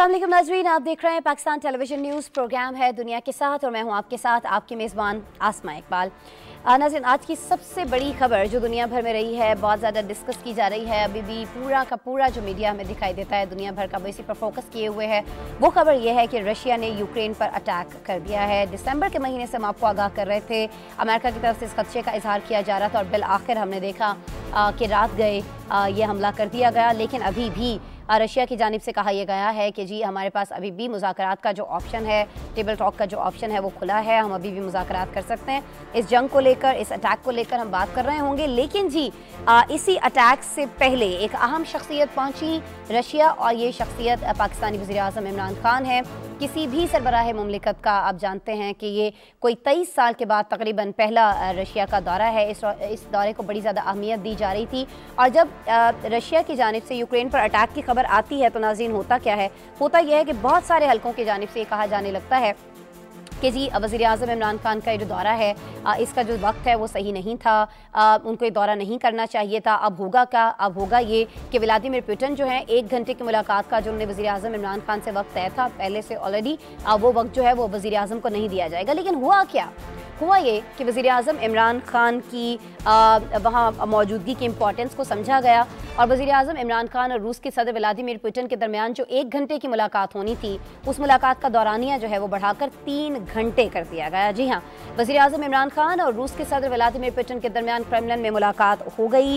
अस्सलाम वालेकुम नाज़रीन, आप देख रहे हैं पाकिस्तान टेलीविजन न्यूज़। प्रोग्राम है दुनिया के साथ और मैं हूं आपके साथ आपकी मेज़बान आसमा इकबाल। नाज़रीन, आज की सबसे बड़ी खबर जो दुनिया भर में रही है, बहुत ज़्यादा डिस्कस की जा रही है, अभी भी पूरा का पूरा जो मीडिया हमें दिखाई देता है दुनिया भर का वो इसी पर फोकस किए हुए है। वो खबर ये है कि रशिया ने यूक्रेन पर अटैक कर दिया है। दिसंबर के महीने से हम आपको आगाह कर रहे थे, अमेरिका की तरफ से इस खदशे का इजहार किया जा रहा था और बिल आखिर हमने देखा कि रात गए ये हमला कर दिया गया। लेकिन अभी भी रशिया की जानिब से कहा यह गया है कि जी हमारे पास अभी भी मुज़ाकरात का जो ऑप्शन है, टेबल टॉक का जो ऑप्शन है वो खुला है, हम अभी भी मुज़ाकरात कर सकते हैं। इस जंग को लेकर, इस अटैक को लेकर हम बात कर रहे होंगे। लेकिन जी इसी अटैक से पहले एक अहम शख्सियत पहुंची रशिया और ये शख्सियत पाकिस्तानी वज़ीर-ए-आज़म इमरान खान है। किसी भी सरबराह मुमलिकत का आप जानते हैं कि ये कोई 23 साल के बाद तकरीबन पहला रशिया का दौरा है। इस दौरे को बड़ी ज़्यादा अहमियत दी जा रही थी और जब रशिया की जानिब से यूक्रेन पर अटैक की खबर आती है तो नाज़रीन होता क्या है, होता यह है कि बहुत सारे हलकों की जानिब से ये कहा जाने लगता है कि जी वज़ीर-ए-आज़म इमरान खान का जो दौरा है इसका जो वक्त है वो सही नहीं था, उनको ये दौरा नहीं करना चाहिए था। अब होगा क्या? अब होगा ये कि व्लादिमीर पुतिन जो है 1 घंटे की मुलाकात का जो उन्हें वज़ीर-ए-आज़म इमरान खान से वक्त तय था पहले से ऑलरेडी, वो वक्त जो है वो वज़ीर-ए-आज़म को नहीं दिया जाएगा। लेकिन हुआ क्या? हुआ ये कि वज़ीर-ए-आज़म इमरान खान की वहाँ मौजूदगी की इम्पोर्टेंस को समझा गया और वज़ीर-ए-आज़म इमरान खान और रूस के सदर व्लादिमीर पुतिन के दरमियान जो 1 घंटे की मुलाकात होनी थी, उस मुलाकात का दौरानिया जो है वो बढ़ाकर 3 घंटे कर दिया गया। जी हाँ, वज़ीर-ए-आज़म इमरान खान और रूस के सदर व्लादिमीर पुतिन के दरमियान क्रेमलिन में मुलाकात हो गई।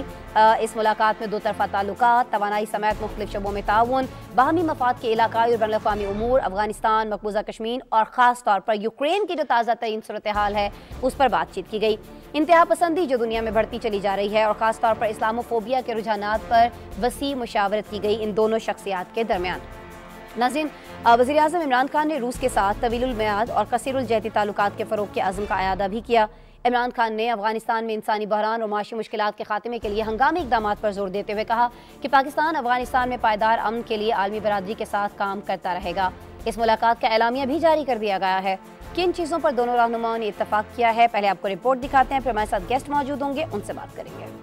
इस मुलाकात में 2 तरफ़ा ताल्लुकात, तवानाई समेत मुख्तलिफ शोबों में ताउन, बाहमी मफाद के इलाकाई और बैनुल-अक़वामी उमूर, अफगानिस्तान, मकबूजा कश्मीर और ख़ास तौर पर यूक्रेन की जो ताज़ा तरीन सूरत हाल है उस पर बातचीत की गई। इंतहा पसंदी जो दुनिया में बढ़ती चली जा रही है और ख़ास तौर पर इस्लामोफोबिया के रुझानात पर वसी मुशावरत की गई इन दोनों शख्सियात के दरमियान। नाज़रीन, वज़ीर-ए-आज़म इमरान खान ने रूस के साथ तवीलुल मियाद और कसीरुल जहती ताल्लुकात के फ़रोग़ के अज़्म का अयादा भी किया। इमरान खान ने अफगानिस्तान में इंसानी बहरान और माशी मुश्किलात के खात्मे के लिए हंगामी इक़दामात पर जोर देते हुए कहा कि पाकिस्तान अफगानिस्तान में पायदार अमन के लिए आलमी बरादरी के साथ काम करता रहेगा। इस मुलाकात का एलामिया भी जारी कर दिया गया है। किन चीज़ों पर दोनों रहनुमाओं ने इत्तफाक किया है, पहले आपको रिपोर्ट दिखाते हैं, फिर हमारे साथ गेस्ट मौजूद होंगे, उनसे बात करेंगे।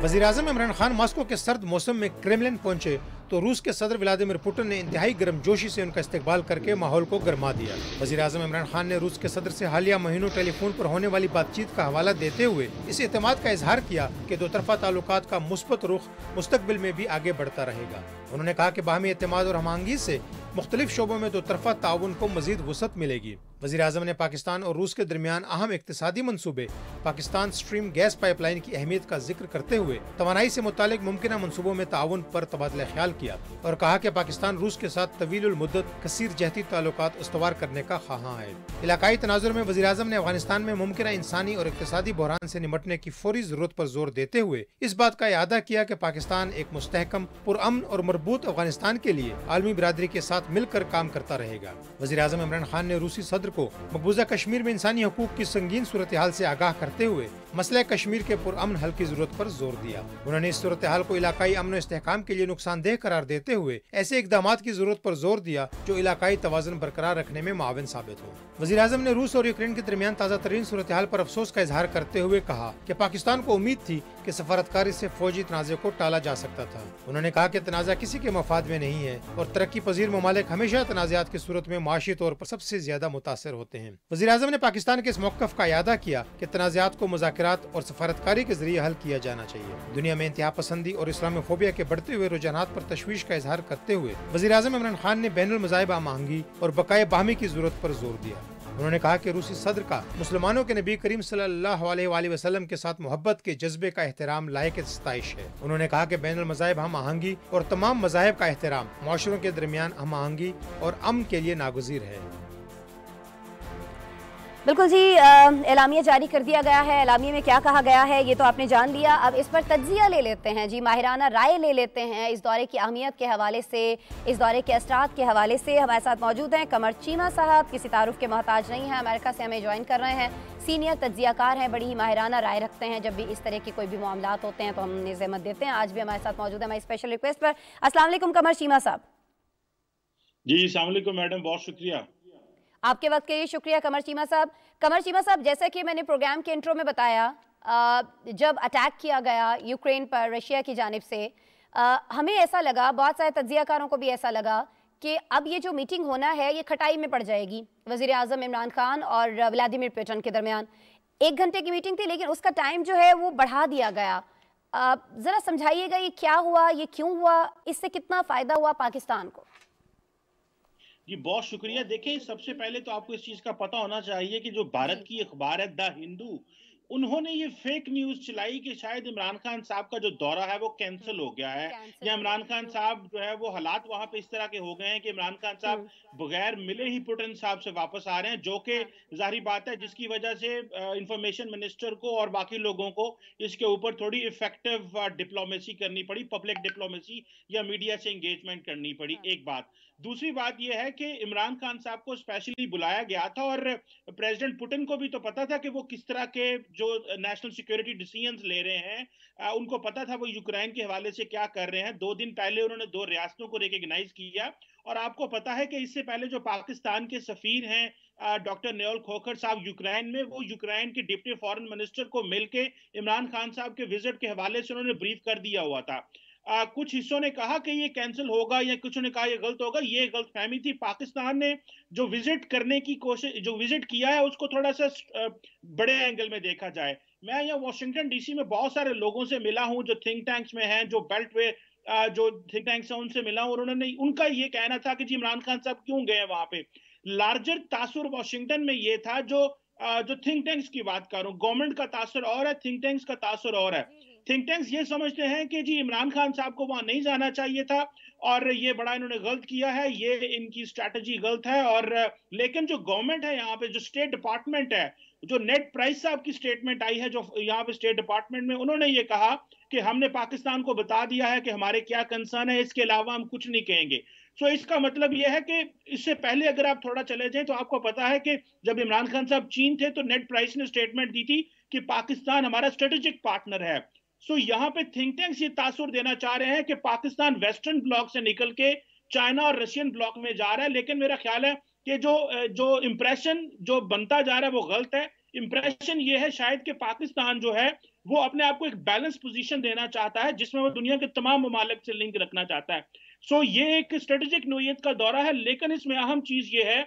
वज़ीर-ए-आज़म इमरान खान मॉस्को के सर्द मौसम में क्रेमलिन पहुंचे तो रूस के सदर व्लादिमीर पुतिन ने इंतहाई गर्मजोशी से उनका इस्तकबाल करके माहौल को गर्मा दिया। वज़ीर-ए-आज़म इमरान खान ने रूस के सदर से हालिया महीनों टेलीफोन पर होने वाली बातचीत का हवाला देते हुए इस एतमाद का इजहार किया कि 2 तरफ़ा ताल्लुकात का मुस्बत रुख मुस्तकबिल में भी आगे बढ़ता रहेगा। उन्होंने कहा कि बाहमी एतमाद और हमआहंगी से मुख्तलिफ शोबों में 2 तरफ़ा ताउन को मज़ीद वसअत मिलेगी। वज़ीर-ए-आज़म ने पाकिस्तान और रूस के दरमियान अहम इक़्तिसादी मनसूबे पाकिस्तान स्ट्रीम गैस पाइपलाइन की अहमियत का जिक्र करते हुए तवानाई से मुतालिक मुमकिन मनसूबों में ताउन पर तबादला ख्याल किया और कहा कि पाकिस्तान रूस के साथ तवीलुल मुद्दत कसीर जहती ताल्लुकात इस्तवार करने का ख़्वाहां है। इलाकाई तनाजुर में वज़ीर-ए-आज़म ने अफगानिस्तान में मुमकिन इंसानी और इक़्तिसादी बहरान से निपटने की फौरी ज़रूरत पर जोर देते हुए इस बात का इआदा किया कि पाकिस्तान एक मुस्तहकम, पुरअमन और मरबूत अफगानिस्तान के लिए आलमी बिरादरी के साथ मिलकर काम करता रहेगा। वज़ीर-ए-आज़म इमरान खान ने रूसी सदर को मकबूजा कश्मीर में इंसानी हकूक की संगीन सूरत हाल से आगाह करते हुए मसला कश्मीर के पुरअमन हल की जरूरत पर जोर दिया। उन्होंने इस सूरत हाल को इलाकाई अमन और इस्तेहकाम के लिए नुकसानदेह करार देते हुए ऐसे इकदामात की जरूरत पर जोर दिया जो इलाकाई तवाज़ुन बरकरार रखने में मुआविन साबित हो। वज़ीर-ए-आज़म ने रूस और यूक्रेन के दरमियान ताज़ा तरीन सूरत हाल पर अफसोस का इजहार करते हुए कहा कि पाकिस्तान को उम्मीद थी कि सफारतकारी से फौजी तनाज़े को टाला जा सकता था। उन्होंने कहा कि तनाज़ा किसी के मफाद में नहीं है और तरक्की पजीर ममालिक हमेशा तनाज़ात की सूरत में माशी तौर पर सबसे ज्यादा मुतासर होते हैं। वज़ीर-ए-आज़म ने पाकिस्तान के इस मौक़िफ़ का इआदा किया कि तनाज़ात को मुज़ाकरात और सफारतकारी के जरिए हल किया जाना चाहिए। दुनिया में इंतहा पसंदी और इस्लामोफोबिया के बढ़ते हुए रुझानात पर तशवीश का इजहार करते हुए वज़ीर-ए-आज़म इमरान खान ने बैनुल मज़ाहिब हमआहंगी और बकाए बाहमी की जरूरत पर जोर दिया। उन्होंने कहा कि रूसी सदर का मुसलमानों के नबी करीम सल्लल्लाहु अलैहि वसल्लम के साथ मोहब्बत के जज्बे का एहतराम लायक सताइश है। उन्होंने कहा कि बैनुल मज़ाहिब हमआहंगी और तमाम मज़ाहिब का एहतराम मुआशरों के दरमियान हमआहंगी और अमन के लिए नागुज़ीर है। बिल्कुल जी, एलामिया जारी कर दिया गया है। एलामिया में क्या कहा गया है ये तो आपने जान लिया। अब इस पर तज्जिया ले लेते हैं जी, माहिराना राय ले लेते हैं इस दौरे की अहमियत के हवाले से, इस दौरे के असरात के हवाले से। हमारे साथ मौजूद हैं कमर चीमा साहब, किसी तारुफ के मोहताज नहीं हैं, अमेरिका से हमें ज्वाइन कर रहे हैं। सीनियर तज्जियाकार हैं, बड़ी ही माहिराना राय रखते हैं। जब भी इस तरह के कोई भी मामलात होते हैं तो हम उन्हें ज़हमत देते हैं। आज भी हमारे साथ मौजूद है हमारी स्पेशल रिक्वेस्ट पर। अस्सलाम वालेकुम कमर चीमा साहब। जी अस्सलाम वालेकुम मैडम, बहुत शुक्रिया आपके वक्त के लिए शुक्रिया कमर चीमा साहब। कमर चीमा साहब, जैसा कि मैंने प्रोग्राम के इंट्रो में बताया, जब अटैक किया गया यूक्रेन पर रशिया की जानिब से, हमें ऐसा लगा, बहुत सारे तज्जियाकारों को भी ऐसा लगा कि अब ये जो मीटिंग होना है ये खटाई में पड़ जाएगी वज़ीर आज़म इमरान खान और व्लादिमीर पुतिन के दरमियान। 1 घंटे की मीटिंग थी लेकिन उसका टाइम जो है वो बढ़ा दिया गया। ज़रा समझाइएगा ये क्या हुआ, ये क्यों हुआ, इससे कितना फ़ायदा हुआ पाकिस्तान को? जी बहुत शुक्रिया। देखिए, सबसे पहले तो आपको इस चीज का पता होना चाहिए कि जो भारत की अखबार है द हिंदू, उन्होंने ये फेक न्यूज चलाई कि शायद इमरान खान साहब का जो दौरा है वो कैंसिल हो गया है, या इमरान खान साहब जो है वो हालात वहां पे इस तरह के हो गए हैं कि इमरान खान साहब बगैर मिले ही पुतिन साहब से वापस आ रहे हैं, जो कि जाहिर बात है जिसकी वजह से इंफॉर्मेशन मिनिस्टर को और बाकी लोगों को इसके ऊपर थोड़ी इफेक्टिव डिप्लोमेसी करनी पड़ी, पब्लिक डिप्लोमेसी या मीडिया से एंगेजमेंट करनी पड़ी। एक बात। दूसरी बात यह है कि इमरान खान साहब को स्पेशली बुलाया गया था और प्रेसिडेंट पुतिन को भी तो पता था कि वो किस तरह के जो नेशनल सिक्योरिटी डिसीजंस ले रहे हैं, उनको पता था वो यूक्रेन के हवाले से क्या कर रहे हैं। 2 दिन पहले उन्होंने 2 रियासतों को रिकॉग्नाइज किया, और आपको पता है कि इससे पहले जो पाकिस्तान के सफीर हैं डॉक्टर न्योल खोखर साहब यूक्रेन में, वो यूक्रेन के डिप्टी फॉरेन मिनिस्टर को मिलके इमरान खान साहब के विजिट के हवाले से उन्होंने ब्रीफ कर दिया हुआ था। कुछ हिस्सों ने कहा कि ये कैंसिल होगा या कुछ ने कहा ये गलत होगा। ये गलतफहमी थी। पाकिस्तान ने जो विजिट करने की कोशिश, जो विजिट किया है, उसको थोड़ा सा बड़े एंगल में देखा जाए। मैं यहाँ वॉशिंगटन डीसी में बहुत सारे लोगों से मिला हूँ जो थिंक टैंक्स में हैं, जो बेल्ट वे जो थिंक टैंक्स हैं उनसे मिला हूँ, और उन्होंने उनका ये कहना था कि जी इमरान खान साहब क्यों गए वहां पे। लार्जर तासुर वॉशिंगटन में ये था, जो थिंक टैंक्स की बात करूं, गवर्नमेंट का तासुर और है, थिंक टैंक्स का तासुर और है। थिंक टैंक्स ये समझते हैं कि जी इमरान खान साहब को वहां नहीं जाना चाहिए था और ये बड़ा इन्होंने गलत किया है, ये इनकी स्ट्रैटेजी गलत है। और लेकिन जो गवर्नमेंट है यहाँ पे, जो स्टेट डिपार्टमेंट है, जो नेड प्राइस साहब की स्टेटमेंट आई है जो यहाँ पे स्टेट डिपार्टमेंट में, उन्होंने ये कहा कि हमने पाकिस्तान को बता दिया है कि हमारे क्या कंसर्न है, इसके अलावा हम कुछ नहीं कहेंगे। सो इसका मतलब यह है कि इससे पहले अगर आप थोड़ा चले जाएं तो आपको पता है कि जब इमरान खान साहब चीन थे तो नेड प्राइस ने स्टेटमेंट दी थी कि पाकिस्तान हमारा स्ट्रेटेजिक पार्टनर है। सो यहाँ पे थिंक टैंक्स ये तासुर देना चाह रहे हैं कि पाकिस्तान वेस्टर्न ब्लॉक से निकल के चाइना और रशियन ब्लॉक में जा रहा है। लेकिन मेरा ख्याल है कि जो इंप्रेशन जो बनता जा रहा है वो गलत है। इंप्रेशन ये है शायद कि पाकिस्तान जो है वो अपने आप को एक बैलेंस पोजीशन देना चाहता है जिसमें वो दुनिया के तमाम ममालिक से लिंक रखना चाहता है। सो ये एक स्ट्रेटेजिक नोयत का दौरा है, लेकिन इसमें अहम चीज ये है,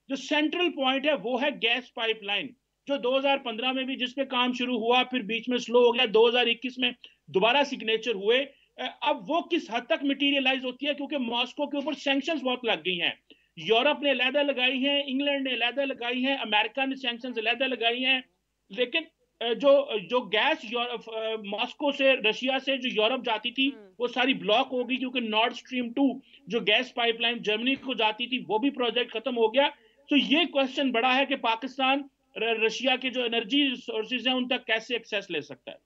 जो सेंट्रल पॉइंट है वो है गैस पाइपलाइन, जो 2015 में भी जिस पे काम शुरू हुआ, फिर बीच में स्लो हो गया, 2021 में दोबारा सिग्नेचर हुए। अब वो किस हद तक मटेरियलाइज होती है, क्योंकि मॉस्को के ऊपर सैंक्शंस बहुत लग गई हैं। यूरोप ने अलहदा लगाई हैं, इंग्लैंड ने अलहदा लगाई हैं, अमेरिका ने सैंक्शंस अलहदा लगाई हैं। लेकिन जो जो गैस मॉस्को से, रशिया से जो यूरोप जाती थी वो सारी ब्लॉक हो गई, क्योंकि नॉर्ड स्ट्रीम 2 जो गैस पाइपलाइन जर्मनी को जाती थी वो भी प्रोजेक्ट खत्म हो गया। तो ये क्वेश्चन बड़ा है कि पाकिस्तान रशिया के जो एनर्जी रिसोर्सेज हैं उन तक कैसे एक्सेस ले सकता है।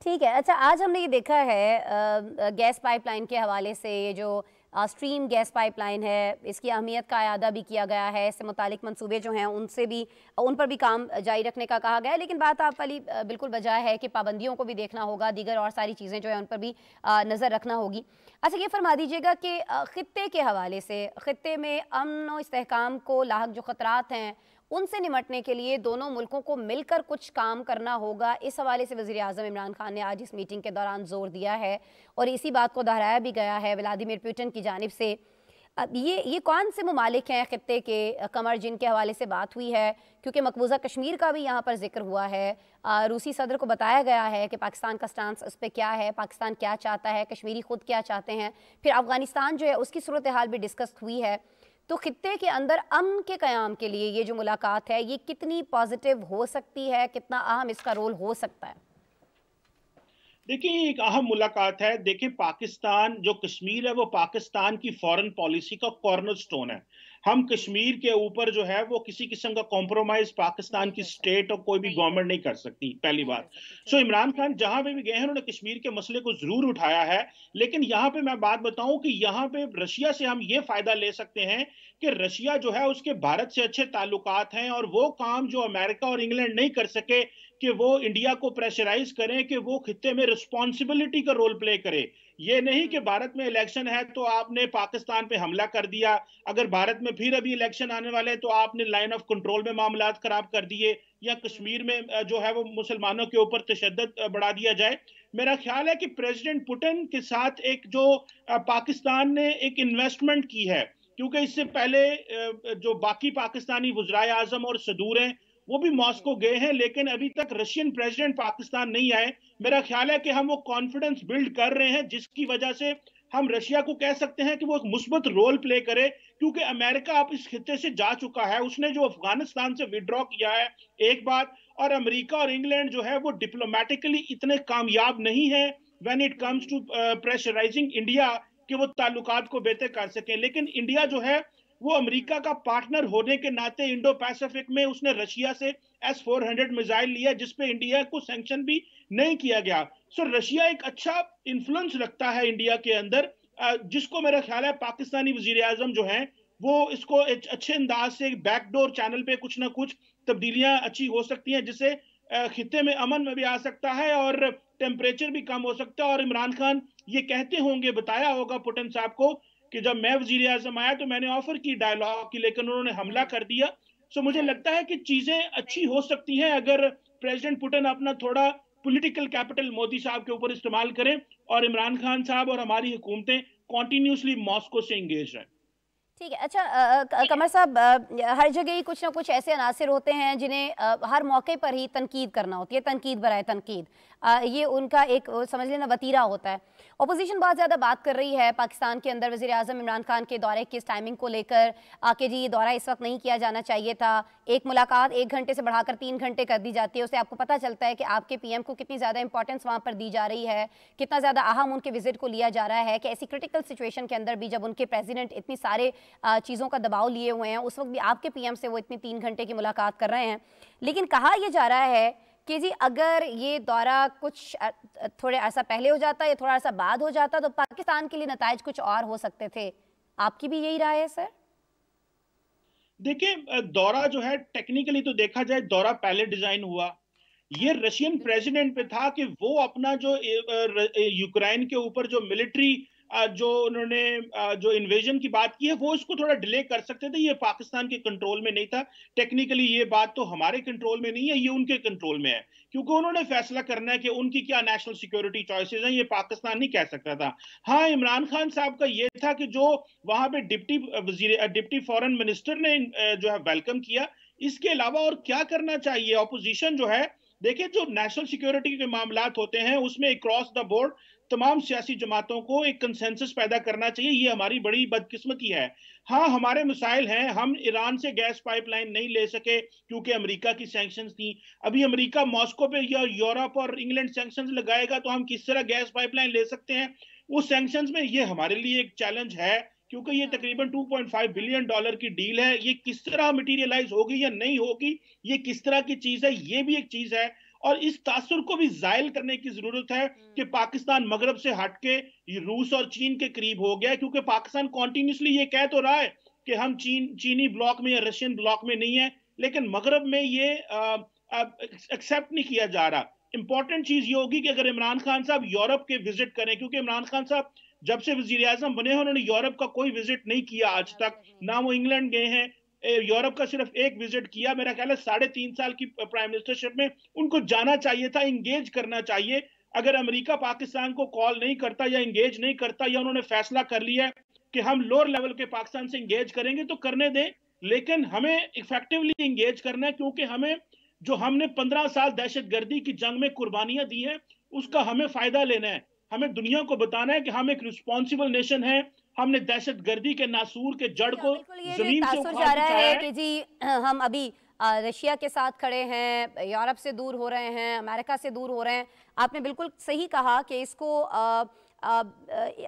ठीक है। अच्छा, आज हमने ये देखा है गैस पाइपलाइन के हवाले से, ये जो स्ट्रीम गैस पाइपलाइन है, इसकी अहमियत का अयादा भी किया गया है। इससे मुतालिक मंसूबे जो हैं उन पर भी काम जारी रखने का कहा गया है। लेकिन बात आप वाली बिल्कुल बजाय है कि पाबंदियों को भी देखना होगा, दीगर और सारी चीज़ें जो है उन पर भी नज़र रखना होगी। अच्छा, ये फरमा दीजिएगा कि ख़ित्ते के हवाले से, ख़ित्ते में अमन व इस्तेहकाम को लाहक जो ख़तरात हैं उनसे निमटने के लिए दोनों मुल्कों को मिलकर कुछ काम करना होगा। इस हवाले से वज़ीर आज़म इमरान खान ने आज इस मीटिंग के दौरान जोर दिया है और इसी बात को दोहराया भी गया है व्लादिमीर पुतिन की जानिब से। अब ये कौन से ममालिक हैं ख़ित्ते के, कमर, जिनके हवाले से बात हुई है? क्योंकि मकबूजा कश्मीर का भी यहाँ पर जिक्र हुआ है। रूसी सदर को बताया गया है कि पाकिस्तान का स्टांस इस पर क्या है, पाकिस्तान क्या चाहता है, कश्मीरी खुद क्या चाहते हैं। फिर अफ़गानिस्तान जो है उसकी सूरत हाल भी डिस्कस हुई है। तो खित्ते के अंदर अमन के क़याम के लिए ये जो मुलाकात है ये कितनी पॉजिटिव हो सकती है, कितना अहम इसका रोल हो सकता है? देखिए ये एक अहम मुलाकात है। देखिए पाकिस्तान जो कश्मीर है वो पाकिस्तान की फॉरेन पॉलिसी का कॉर्नरस्टोन है। हम कश्मीर के ऊपर जो है वो किसी किस्म का कॉम्प्रोमाइज पाकिस्तान नहीं की कर सकते, स्टेट और कोई भी गवर्नमेंट नहीं कर सकती, पहली नहीं कर बात। सकते, सो ठीक है। इमरान खान जहां पे भी गए हैं उन्होंने कश्मीर के मसले को जरूर उठाया है। लेकिन यहाँ पे मैं बात बताऊं कि यहाँ पे रशिया से हम ये फायदा ले सकते हैं कि रशिया जो है उसके भारत से अच्छे ताल्लुकात हैं, और वो काम जो अमेरिका और इंग्लैंड नहीं कर सके कि वो इंडिया को प्रेशराइज करें कि वो खित्ते में रिस्पॉन्सिबिलिटी का रोल प्ले करे। ये नहीं कि भारत में इलेक्शन है तो आपने पाकिस्तान पे हमला कर दिया, अगर भारत में फिर अभी इलेक्शन आने वाले तो आपने लाइन ऑफ कंट्रोल में मामलात खराब कर दिए, या कश्मीर में जो है वो मुसलमानों के ऊपर तशद्दुद बढ़ा दिया जाए। मेरा ख्याल है कि प्रेसिडेंट पुतिन के साथ एक जो पाकिस्तान ने एक इन्वेस्टमेंट की है, क्योंकि इससे पहले जो बाकी पाकिस्तानी वज़राए आज़म और सदूर हैं वो भी मॉस्को गए हैं, लेकिन अभी तक रशियन प्रेसिडेंट पाकिस्तान नहीं आए। मेरा ख्याल है कि हम वो कॉन्फिडेंस बिल्ड कर रहे हैं जिसकी वजह से हम रशिया को कह सकते हैं कि वो एक मुस्बत रोल प्ले करे, क्योंकि अमेरिका अब इस खित्ते से जा चुका है, उसने जो अफगानिस्तान से विड्रॉ किया है एक बात, और अमेरिका और इंग्लैंड जो है वो डिप्लोमेटिकली इतने कामयाब नहीं है when it comes to pressurising India कि वो ताल्लुकात को बेहतर कर सके। लेकिन इंडिया जो है वो अमेरिका का पार्टनर होने के नाते इंडो पैसिफिक में उसने रशिया से S-400 मिसाइल लिया जिसपे इंडिया को सैंक्शन भी नहीं किया गया। सो रशिया एक अच्छा इन्फ्लुएंस रखता है इंडिया के अंदर, जिसको मेरा ख्याल है पाकिस्तानी वजीर आजम जो हैं वो इसको एक अच्छे अंदाज से बैकडोर चैनल पे कुछ ना कुछ तब्दीलियां अच्छी हो सकती हैं, जिससे खित्ते में अमन में भी आ सकता है और टेम्परेचर भी कम हो सकता है। और इमरान खान ये कहते होंगे, बताया होगा पुतिन साहब को कि जब मैं वजीर आजम आया तो मैंने ऑफर की डायलॉग की, लेकिन उन्होंने हमला कर दिया। सो मुझे लगता है कि चीजें अच्छी हो सकती हैं अगर प्रेसिडेंट पुतिन अपना थोड़ा पॉलिटिकल कैपिटल मोदी साहब के ऊपर इस्तेमाल करें और इमरान खान साहब और हमारी हुकूमतें कॉन्टिन्यूसली मॉस्को से इंगेज रहें। ठीक है। अच्छा कमर साहब, हर जगह ही कुछ ना कुछ ऐसे अनासिर होते हैं जिन्हें हर मौके पर ही तनकीद करना होती है, तनकीद बराए तनकीद, ये उनका एक समझ लेना वतीरा होता है। अपोजिशन बहुत ज़्यादा बात कर रही है पाकिस्तान के अंदर वज़ीर आज़म इमरान खान के दौरे की टाइमिंग को लेकर कि जी ये दौरा इस वक्त नहीं किया जाना चाहिए था, एक मुलाकात 1 घंटे से बढ़ाकर 3 घंटे कर दी जाती है, उससे आपको पता चलता है कि आपके PM को कितनी ज़्यादा इंपॉर्टेंस वहाँ पर दी जा रही है, कितना ज़्यादा अहम उनके विजिट को लिया जा रहा है, कि ऐसी क्रिटिकल सिचुएशन के अंदर भी जब उनके प्रेसिडेंट इतनी सारे चीज़ों का दबाव लिए हुए हैं, उस वक्त भी आपके PM से वो इतनी 3 घंटे की मुलाकात कर रहे हैं। लेकिन कहा यह जा रहा है कि जी अगर ये दौरा कुछ थोड़े ऐसा पहले हो जाता या थोड़ा सा बाद हो जाता तो पाकिस्तान के लिए नताइज कुछ और हो सकते थे। आपकी भी यही राय है सर? देखिए दौरा जो है टेक्निकली तो देखा जाए दौरा पहले डिजाइन हुआ, ये रशियन प्रेसिडेंट पे था कि वो अपना जो यूक्रेन के ऊपर जो मिलिट्री जो उन्होंने जो इन्वेजन की बात की है वो इसको थोड़ा डिले कर सकते थे, ये पाकिस्तान के कंट्रोल में नहीं था। टेक्निकली ये बात तो हमारे कंट्रोल में नहीं है, ये उनके कंट्रोल में है, क्योंकि उन्होंने फैसला करना है कि उनकी क्या नेशनल सिक्योरिटी चॉइसेस हैं, ये पाकिस्तान नहीं कह सकता था। हाँ, इमरान खान साहब का ये था कि जो वहां पे डिप्टी फॉरेन मिनिस्टर ने जो है वेलकम किया, इसके अलावा और क्या करना चाहिए ऑपोजिशन जो है। देखिए जो नेशनल सिक्योरिटी के मामलात होते हैं उसमें क्रॉस द बोर्ड तमाम सियासी जमातों को एक कंसेंसस पैदा करना चाहिए, ये हमारी बड़ी बदकिस्मती है। हाँ, हमारे मसाइल हैं, हम ईरान से गैस पाइपलाइन नहीं ले सके क्योंकि अमेरिका की सैंक्शंस थी। अभी अमेरिका मॉस्को पे या यूरोप और इंग्लैंड सैंक्शंस लगाएगा तो हम किस तरह गैस पाइपलाइन ले सकते हैं वो सैंक्शंस में, ये हमारे लिए एक चैलेंज है, क्योंकि ये तकरीबन $2.5 बिलियन की डील है, ये किस तरह मटीरियलाइज होगी या नहीं होगी, ये किस तरह की चीज है, ये भी एक चीज है। और इस तासुर को भी जायल करने की जरूरत है कि पाकिस्तान मगरब से हटके रूस और चीन के करीब हो गया, क्योंकि पाकिस्तान कॉन्टिन्यूसली ये कह तो रहा है कि हम चीनी ब्लॉक में या रशियन ब्लॉक में नहीं है, लेकिन मगरब में ये एक्सेप्ट नहीं किया जा रहा। इंपॉर्टेंट चीज ये होगी कि अगर इमरान खान साहब यूरोप के विजिट करें, क्योंकि इमरान खान साहब जब से वजीर आजम बने हैं उन्होंने यूरोप का कोई विजिट नहीं किया आज तक, ना वो इंग्लैंड गए हैं, यूरोप का सिर्फ एक विजिट किया। मेरा ख्याल है 3.5 साल की प्राइम मिनिस्टरशिप में उनको जाना चाहिए था, इंगेज करना चाहिए। अगर अमेरिका पाकिस्तान को कॉल नहीं करता या इंगेज नहीं करता, या उन्होंने फैसला कर लिया है कि हम लोअर लेवल के पाकिस्तान से इंगेज करेंगे तो करने दें, लेकिन हमें इफेक्टिवली इंगेज करना है, क्योंकि हमें जो हमने 15 साल दहशतगर्दी की जंग में कुर्बानियां दी हैं उसका हमें फायदा लेना है। हमें दुनिया को बताना है कि हम एक रिस्पॉन्सिबल नेशन है, हमने दहशतगर्दी के नासूर के जड़ को जमीन से उखाड़ जा रहा है कि जी हम अभी रशिया के साथ खड़े हैं, यूरोप से दूर हो रहे हैं, अमेरिका से दूर हो रहे हैं। आपने बिल्कुल सही कहा कि इसको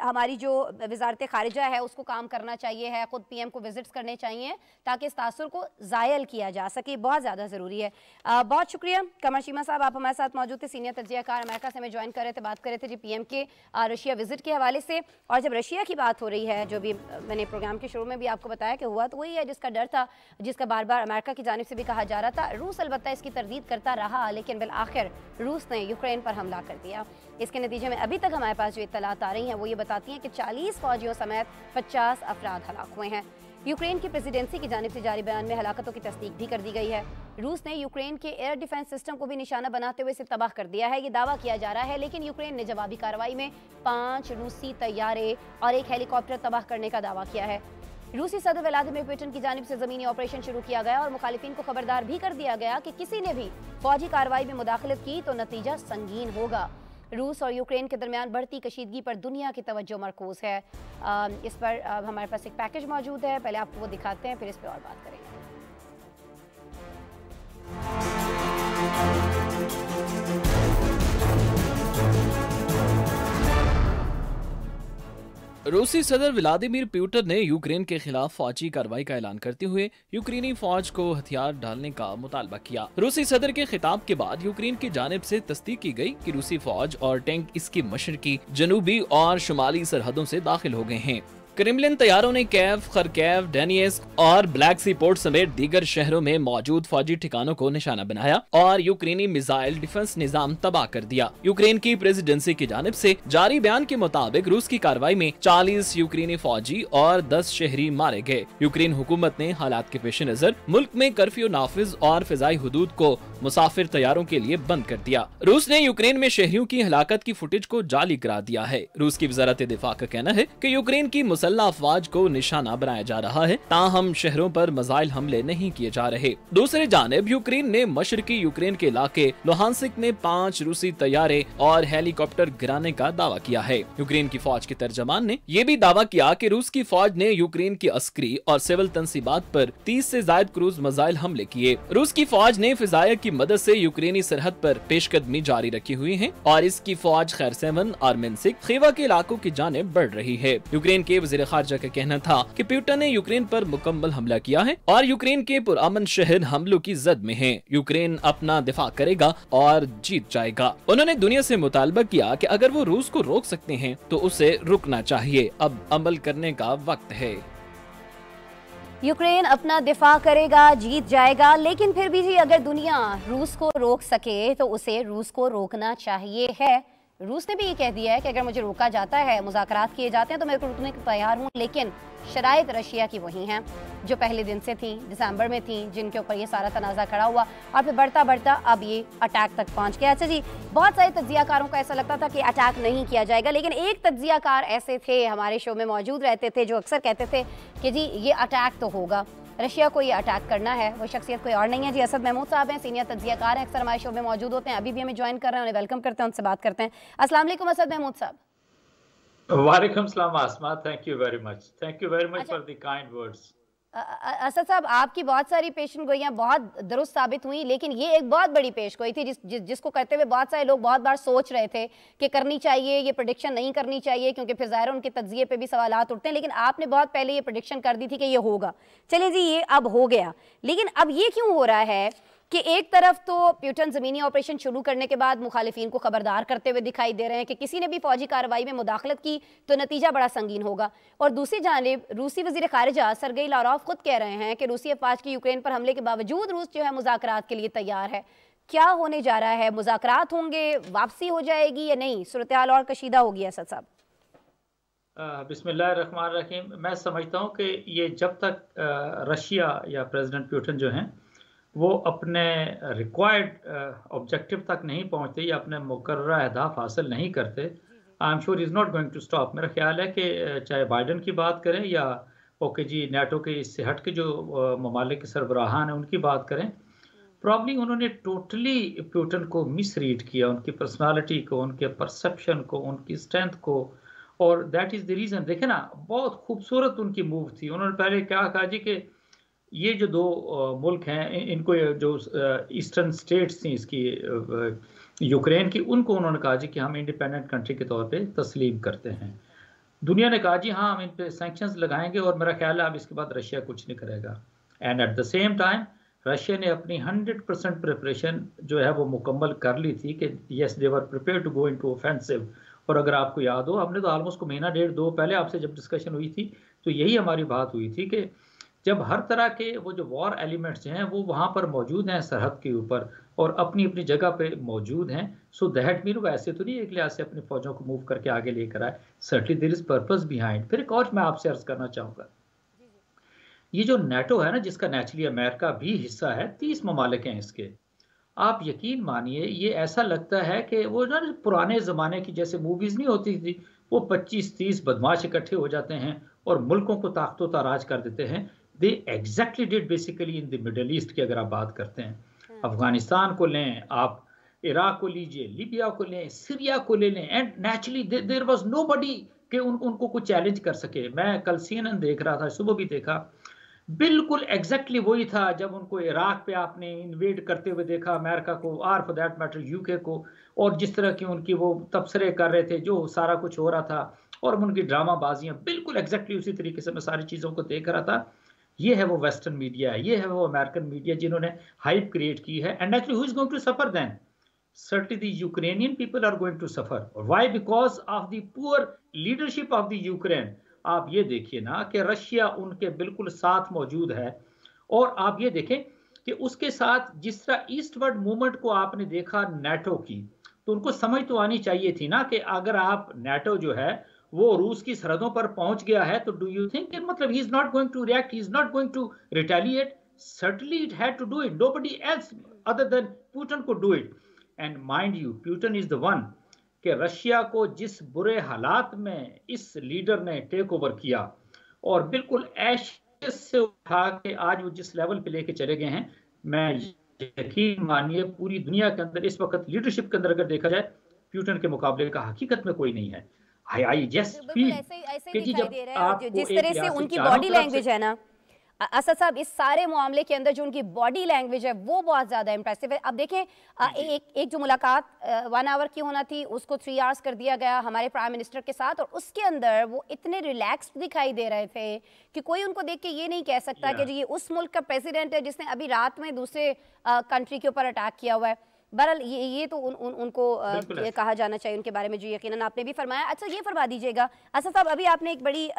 हमारी जो वजारत खारिजा है उसको काम करना चाहिए है, ख़ुद पीएम को विजिट्स करने चाहिए ताकि इस तासुर को ज़ायल किया जा सके, बहुत ज़्यादा ज़रूरी है। बहुत शुक्रिया कमर चीमा साहब, आप हमारे साथ मौजूद थे, सीनियर तज्ज़ियाकार अमेरिका से हमें ज्वाइन कर रहे थे, बात कर रहे थे जी पीएम के रशिया विजिट के हवाले से। और जब रशिया की बात हो रही है, जो भी मैंने प्रोग्राम के शुरू में भी आपको बताया कि हुआ तो वही है जिसका डर था, जिसका बार बार अमेरिका की जानिब से भी कहा जा रहा था। रूस अलबत्ता इसकी तरदीद करता रहा, लेकिन बिल आखिर रूस ने यूक्रेन पर हमला कर दिया। इसके नतीजे में अभी तक हमारे पास जो इत्तलात आ रही हैं वो ये बताती हैं कि 40 फौजियों समेत 50 अफराद हलाक हुए हैं। यूक्रेन की प्रेसिडेंसी की जानिब से जारी बयान में हलाकतों की तस्दीक भी कर दी गई है। रूस ने यूक्रेन के एयर डिफेंस सिस्टम को भी निशाना बनाते हुए इसे तबाह कर दिया है, ये दावा किया जा रहा है। लेकिन यूक्रेन ने जवाबी कार्रवाई में 5 रूसी तैयारे और एक हेलीकॉप्टर तबाह करने का दावा किया है। रूसी सदर व्लादिमीर पुतिन की जानिब से ज़मीनी ऑपरेशन शुरू किया गया और मुखालिफिन को खबरदार भी कर दिया गया कि किसी ने भी फौजी कार्रवाई में मुदाखलत की तो नतीजा संगीन होगा। रूस और यूक्रेन के दरमियान बढ़ती कशीदगी पर दुनिया की तवज्जो मरकूज है। इस पर हमारे पास एक पैकेज मौजूद है, पहले आपको वो दिखाते हैं, फिर इस पर और बात करेंगे। रूसी सदर व्लादिमीर पुतिन ने यूक्रेन के खिलाफ फौजी कार्रवाई का ऐलान करते हुए यूक्रेनी फौज को हथियार डालने का मुतालबा किया। रूसी सदर के खिताब के बाद यूक्रेन की जानिब से तस्दीक की गई कि रूसी फौज और टैंक इसकी मशरकी, जनूबी और शुमाली सरहदों से दाखिल हो गए हैं। क्रेमलिन तैयारों ने कैव, खरकेव, डेनियस्क और ब्लैक सी पोर्ट समेत दीगर शहरों में मौजूद फौजी ठिकानों को निशाना बनाया और यूक्रेनी मिसाइल डिफेंस निजाम तबाह कर दिया। यूक्रेन की प्रेसिडेंसी की जानिब से जारी बयान के मुताबिक रूस की कार्रवाई में 40 यूक्रेनी फौजी और 10 शहरी मारे गए। यूक्रेन हुकूमत ने हालात के पेश नजर मुल्क में कर्फ्यू नाफिज और फिजाई हुदूद को मुसाफिर तैयारों के लिए बंद कर दिया। रूस ने यूक्रेन में शहरियों की हलाकत की फुटेज को जाली करार दिया है। रूस की वजारत दिफा का कहना है कि यूक्रेन की मुसल्लह अफवाज को निशाना बनाया जा रहा है, ताहम शहरों पर मिसाइल हमले नहीं किए जा रहे। दूसरी जानिब यूक्रेन ने मशरकी यूक्रेन के इलाके लुहांसिक में 5 रूसी तैयारे और हेलीकॉप्टर गिराने का दावा किया है। यूक्रेन की फौज के तर्जमान ने यह भी दावा किया कि रूस की फौज ने यूक्रेन की अस्करी और सिविल तंसीबात पर 30 से ज्यादा क्रूज मिसाइल हमले किए। रूस की फौज ने फिजाया की मदद से यूक्रेनी सरहद पर पेशकदमी जारी रखी हुई है और इसकी फौज खैरसेवन और मिन्सिक, खीवा के इलाकों की जानिब बढ़ रही है। यूक्रेन के वज़ीर खारजा का कहना था कि पुतिन ने यूक्रेन पर मुकम्मल हमला किया है और यूक्रेन के पुरअमन शहर हमलों की जद में है। यूक्रेन अपना दिफा करेगा और जीत जाएगा। उन्होंने दुनिया से मुतालबा किया कि अगर वो रूस को रोक सकते हैं तो उसे रुकना चाहिए, अब अमल करने का वक्त है। यूक्रेन अपना दिफा करेगा, जीत जाएगा, लेकिन फिर भी जी अगर दुनिया रूस को रोक सके तो उसे रूस को रोकना चाहिए है। रूस ने भी ये कह दिया है कि अगर मुझे रोका जाता है, मुज़ाकरात किए जाते हैं तो मैं को रुकने को तैयार हूँ, लेकिन शराइत रशिया की वही हैं जो पहले दिन से थी, दिसंबर में थी, जिनके ऊपर ये सारा तनाज़ा खड़ा हुआ और फिर बढ़ता बढ़ता अब ये अटैक तक पहुंच गया। अच्छा जी, बहुत सारे तज्जियाकारों को ऐसा लगता था कि अटैक नहीं किया जाएगा, लेकिन एक तज्जियाकार ऐसे थे हमारे शो में मौजूद रहते थे जो अक्सर कहते थे कि जी ये अटैक तो होगा, रशिया को ये अटैक करना है। वो शख्सियत कोई और नहीं है जी, असद महमूद साहब हैं, सीनियर तज्जियाकार हैं, अक्सर हमारे शो में मौजूद होते हैं, अभी भी हमें ज्वाइन कर रहे हैं, उन्हें वेलकम करते हैं, उनसे बात करते हैं। अस्सलाम वालेकुम असद महमूद साहब। वालेकुम सलाम Asma, thank you very much for the kind words. Asad sahab, आपकी बहुत सारी पेशन गोइयाँ बहुत दुरुस्त साबित हुई, लेकिन ये एक बहुत बड़ी पेश गोई थी जिसको करते हुए बहुत सारे लोग बहुत बार सोच रहे थे कि करनी चाहिए, ये प्रेडिक्शन नहीं करनी चाहिए, क्योंकि फिर ज़ाहिर उनके तज्जिए पे भी सवालात उठते हैं, लेकिन आपने बहुत पहले ये प्रेडिक्शन कर दी थी कि ये होगा। चलिए जी, ये अब हो गया, लेकिन अब ये क्यों हो रहा है कि एक तरफ तो पुतिन ज़मीनी ऑपरेशन शुरू करने के बाद मुखालिफिन को खबरदार करते हुए दिखाई दे रहे हैं कि किसी ने भी फौजी कार्रवाई में मुदाखलत की तो नतीजा बड़ा संगीन होगा, और दूसरी जानिब रूसी वज़ीर ख़ारिजा सरगेई लावरोव खुद कह रहे हैं कि रूसी अफवाज की यूक्रेन पर हमले के बावजूद रूस जो है मुज़ाकरात के लिए तैयार है। क्या होने जा रहा है? मुज़ाकरात होंगे, वापसी हो जाएगी या नहीं? सूरत हाल और कशीदा होगी असद साहब। बिस्मिल्लाहिर्रहमानिर्रहीम। मैं समझता हूँ कि ये जब तक रशिया या प्रेसिडेंट पुतिन जो हैं वो अपने रिक्वायर्ड ऑब्जेक्टिव तक नहीं पहुँचते या अपने मुकर्रर अहदाफ हासिल नहीं करते, I am sure is not going to stop. मेरा ख्याल है कि चाहे बाइडन की बात करें या ओके जी नेटो के इससे हट के जो ममालिक के सरबराहान हैं उनकी बात करें, प्रॉब्ली उन्होंने टोटली पुतिन को मिसरीड किया, उनकी पर्सनालिटी को, उनके परसेप्शन को, उनकी स्ट्रेंथ को, और दैट इज़ द रीज़न। देखे ना, बहुत खूबसूरत उनकी मूव थी। उन्होंने पहले क्या कहा जी कि ये जो दो मुल्क हैं, इनको जो ईस्टर्न स्टेट्स थी इसकी यूक्रेन की, उनको उन्होंने कहा जी कि हम इंडिपेंडेंट कंट्री के तौर पे तस्लीम करते हैं। दुनिया ने कहा जी हाँ, हम इन पे सैंक्शंस लगाएंगे और मेरा ख्याल है अब इसके बाद रशिया कुछ नहीं करेगा। And at the same time Russia ने अपनी 100% प्रिपरेशन जो है वो मुकम्मल कर ली थी कि yes they were prepare to go into offensive. और अगर आपको याद हो, हमने तो ऑलमोस्ट को महीना डेढ़ दो पहले आपसे जब डिस्कशन हुई थी तो यही हमारी बात हुई थी कि जब हर तरह के वो जो वॉर एलिमेंट्स हैं वो वहाँ पर मौजूद हैं सरहद के ऊपर और अपनी अपनी जगह पे मौजूद हैं, सो दैट मीन वैसे तो नहीं एक लिहाज से अपनी फौजों को मूव करके आगे लेकर आए, certainly there is purpose behind. फिर एक और मैं आपसे अर्ज करना चाहूँगा, ये जो नेटो है ना, जिसका नेचुरली अमेरिका भी हिस्सा है, 30 ममालिक हैं इसके। आप यकीन मानिए ये ऐसा लगता है कि वो ना पुराने ज़माने की जैसे मूवीज़ नहीं होती थी, वो 25-30 बदमाश इकट्ठे हो जाते हैं और मुल्कों को ताकतो ताराज कर देते हैं। दे exactly did basically in the middle east की अगर आप बात करते हैं, अफगानिस्तान को लें आप, इराक को लीजिए, लीबिया को लें, सीरिया को ले लें, and naturally there was nobody कि उनको कुछ चैलेंज कर सके। मैं कल CNN देख रहा था, सुबह भी देखा, बिल्कुल एग्जैक्टली वही था जब उनको इराक पे आपने इन्वेड करते हुए देखा अमेरिका को, और फॉर दैट मैटर यूके को, और जिस तरह की उनकी वो तबसरे कर रहे थे, जो सारा कुछ हो रहा था और उनकी ड्रामाबाजियां, बिल्कुल एग्जैक्टली उसी तरीके से मैं सारी चीज़ों को देख रहा था। ये है वो वेस्टर्न मीडिया, ये है वो अमेरिकन मीडिया जिन्होंने हाइप क्रिएट की है। And actually who is going to suffer then? Certainly the Ukrainian people are going to suffer. Why? Because of the poor leadership of the Ukraine. आप ये देखिए ना कि रशिया उनके बिल्कुल साथ मौजूद है, और आप ये देखें कि उसके साथ जिस तरह ईस्टवर्ड मूवमेंट को आपने देखा नेटो की, तो उनको समझ तो आनी चाहिए थी ना कि अगर आप नेटो जो है वो रूस की सरहदों पर पहुंच गया है तो डू यू थिंक मतलब he is not going to react, he is not going to retaliate? Certainly it had to do it. Nobody else other than Putin could do it. And mind you, Putin is the one कि Russia को जिस बुरे हालात में इस leader ने take over किया और बिल्कुल एशेस से उठा के आज वो जिस लेवल पे लेके चले गए हैं, मैं यकीन मानिए पूरी दुनिया के अंदर इस वक्त लीडरशिप के अंदर अगर देखा जाए पुतिन के मुकाबले का हकीकत में कोई नहीं है। आई जस्ट फील कि जी जब आप जिस तरह से उनकी बॉडी लैंग्वेज है ना असद साहब, इस सारे मामले के अंदर जो उनकी बॉडी लैंग्वेज है वो बहुत ज्यादा इंप्रेसिव है। अब देखें एक जो मुलाकात 1 आवर की होना थी उसको 3 आवर्स कर दिया गया हमारे प्राइम मिनिस्टर के साथ, और उसके अंदर वो इतने रिलैक्स्ड दिखाई दे रहे थे कि कोई उनको देख के ये नहीं कह सकता कि जी ये उस मुल्क का प्रेसिडेंट है जिसने अभी रात में दूसरे कंट्री के ऊपर अटैक किया हुआ है। बहरहाल ये तो उनको कहा जाना चाहिए उनके बारे में जो यकीनन आपने भी फरमाया। अच्छा ये फरमा दीजिएगा असद साहब, अभी आपने एक बड़ी